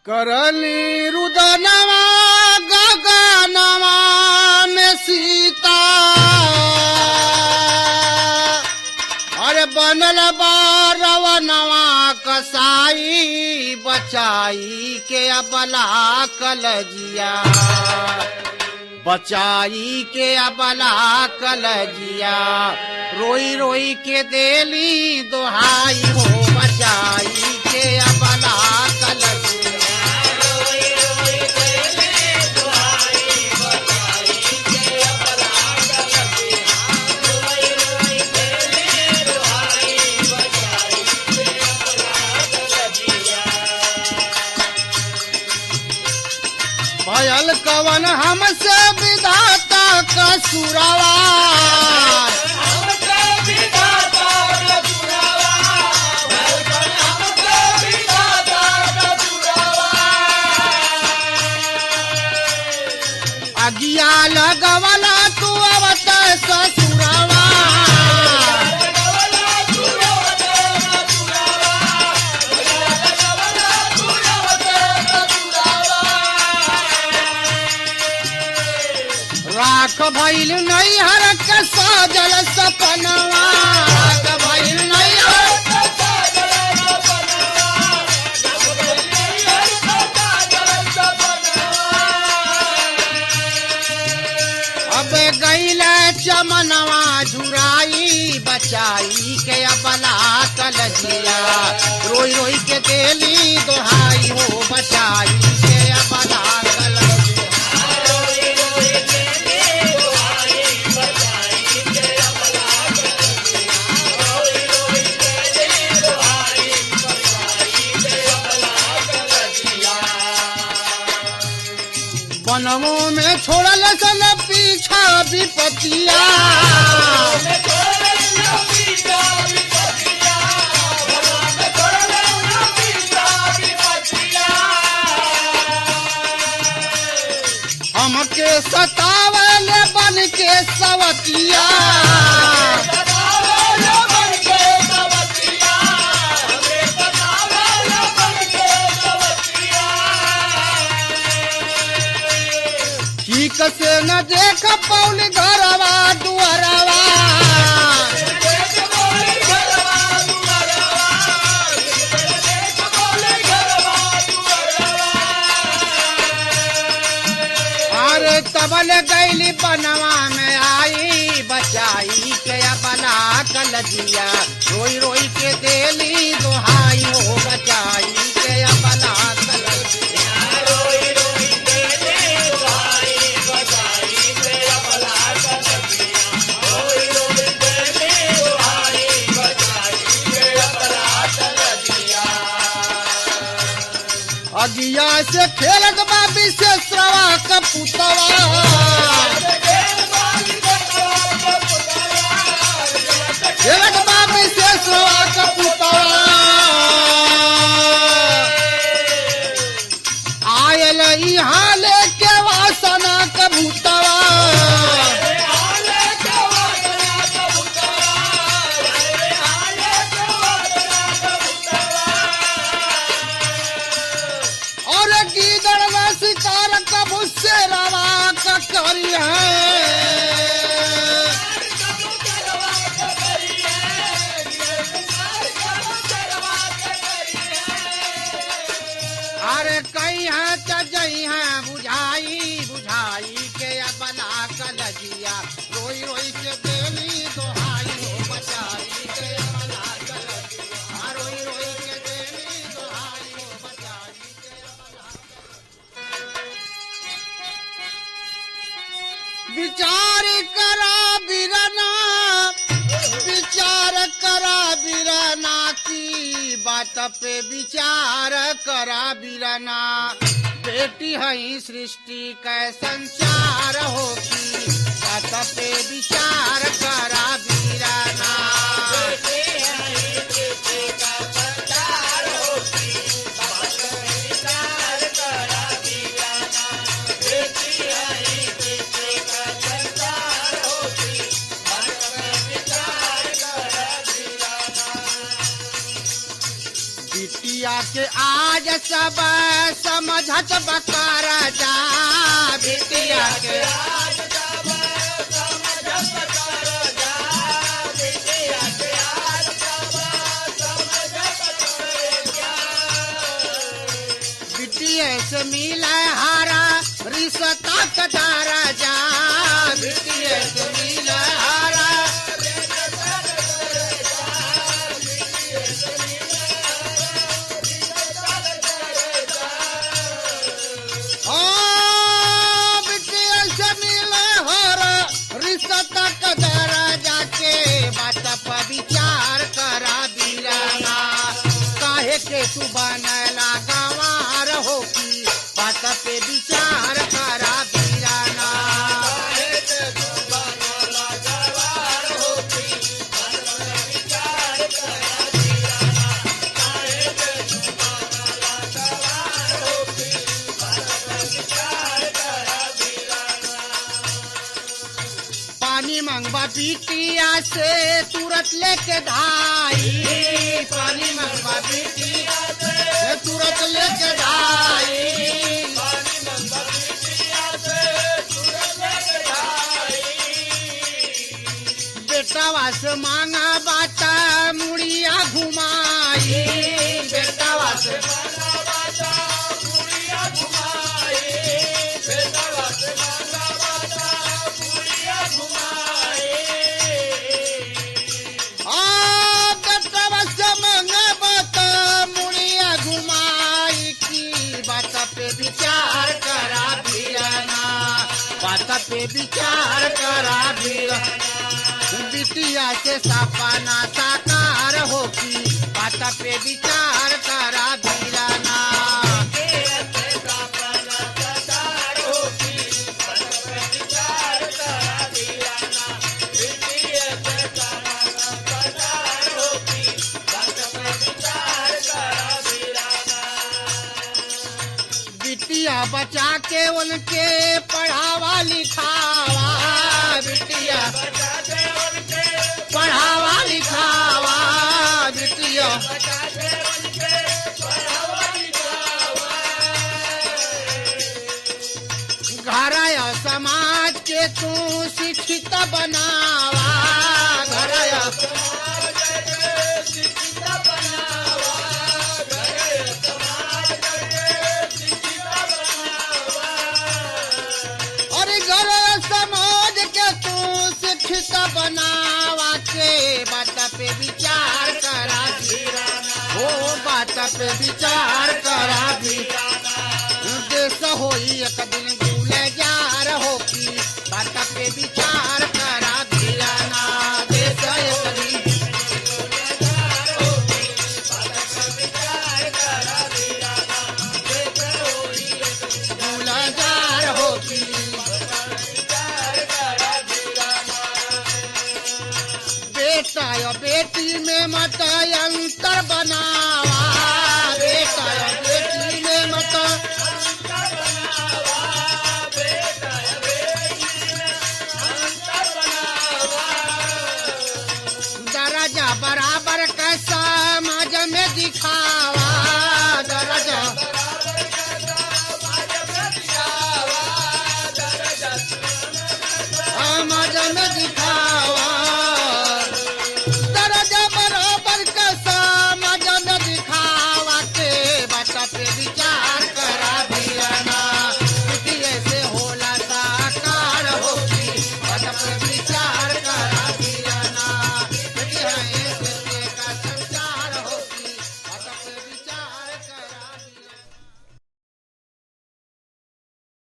करली रुदनवा गगनवा में सीता, अरे बनल बारवनवा कसाई, बचाई के अबला कलजिया, बचाई के अबला कलजिया, रोई रोई के देली दोहाई हो, बचाई के अबला कलजिया। भयल कवन हमसे विधाता कसुरवा, अगिया लगवला तू अवत ससुरवा, राख भइल नैहर के साजल सपनवा, राख भइल नैहर के साजल सपनवा, अब गइल चमनवा झुराई, बचाई के अबला कलजिया, रोई रोई के देली दोहाई हो, बचाई के अबला कलजिया। वनों में छोड़ल सन पीछा विपतिया, हमके सतावल बन के सवतिया, ठीक से न देख पौल घरवा दुअरवा, अरे तबल गैली बनवा में आई, बचाई के अबला कलजिया, रोई रोई के देली दोहाई हो, बचाई के अबला कलजिया। अगिया से खेलत बाबी से श्रवा कपुतवा, खेलत बाबी से श्रवा कपुतवा, आयल यहाँ लेके वासना कबूतवा, शिकार कब से रवा करी है, अरे कई है चई है बुझाई, बुझाई के अबला कलजिया, रोई रोई के देली दोहाई हो, बचाई के अबला कलजिया, रोई रोई के देली दोहाई हो, बचाई के अबला। विचार करा बिरना, विचार करा बिरना की बात पे विचार करा बिरना, बेटी है सृष्टि का संचार होगी, बात पे विचार करा बिरना, बेटी है सृष्टि का संचार होगी, बात पे विचार करा बिरना, बेटी है सृष्टि का संचार होगी, बात पे विचार करा बिरना। बिटिया के आज सब समझत बकार जा बिटिया के आज सब समझत बकार जा बिटिया के आज सब समझत बकार जा बिटिया से मिले हारा रिश्ता कतारा जा बिटिया से मिले हारा विचार करा बीराना काहे के तू बनला गंवार हो की बात पे विचार करा बीराना काहे के तू बनला गंवार हो की बात पे विचार करा बीराना काहे के तू बनला गंवार हो की बात पे विचार करा बीराना पानी मंगवा बिटिया से तुरंत लेके धाई पानी मंगवा बिटिया से तुरंत लेके धाई पानी मंगवा बिटिया से तुरंत लेके धाई बेटावा से मांगा बाता मुड़िया घुमाई बेटावा से मांगा बाता मुड़िया घुमाई बेटावा से मांगा बाता मुड़िया घुमाई विचार करा बीराना बात पे विचार करा बीराना बिटिया से सपना साकार हो की बात पे विचार करा बीराना बिटिया बचा के उनके पढ़ावा लिखावा बिटिया बचा के उनके पढ़ावा लिखावा बिटिया बचा के उनके पढ़ावा लिखावा घर या समाज के तू शिक्षित बनावा घर या समाज के शिक्षित बनावा समाज के तू शिक्षित बनावा के बात पे विचार करा बीराना हो बात पे विचार करा बीराना देश होई एक दिन भूले जार हो की बात पे विचार करा बीराना देश एक दिन बेटा या बेटी में मत अंतर बनावा बेटा या बेटी में मत अंतर बनावा बेटा या बेटी में अंतर बनावा दर्जा बराबर का समाज में दिखावा दर्जा बराबर का समाज में दिखावा दर्जा समाज में दिखावा पे विचार करा बीराना बिटिया से होला साकार होगी बात पे विचार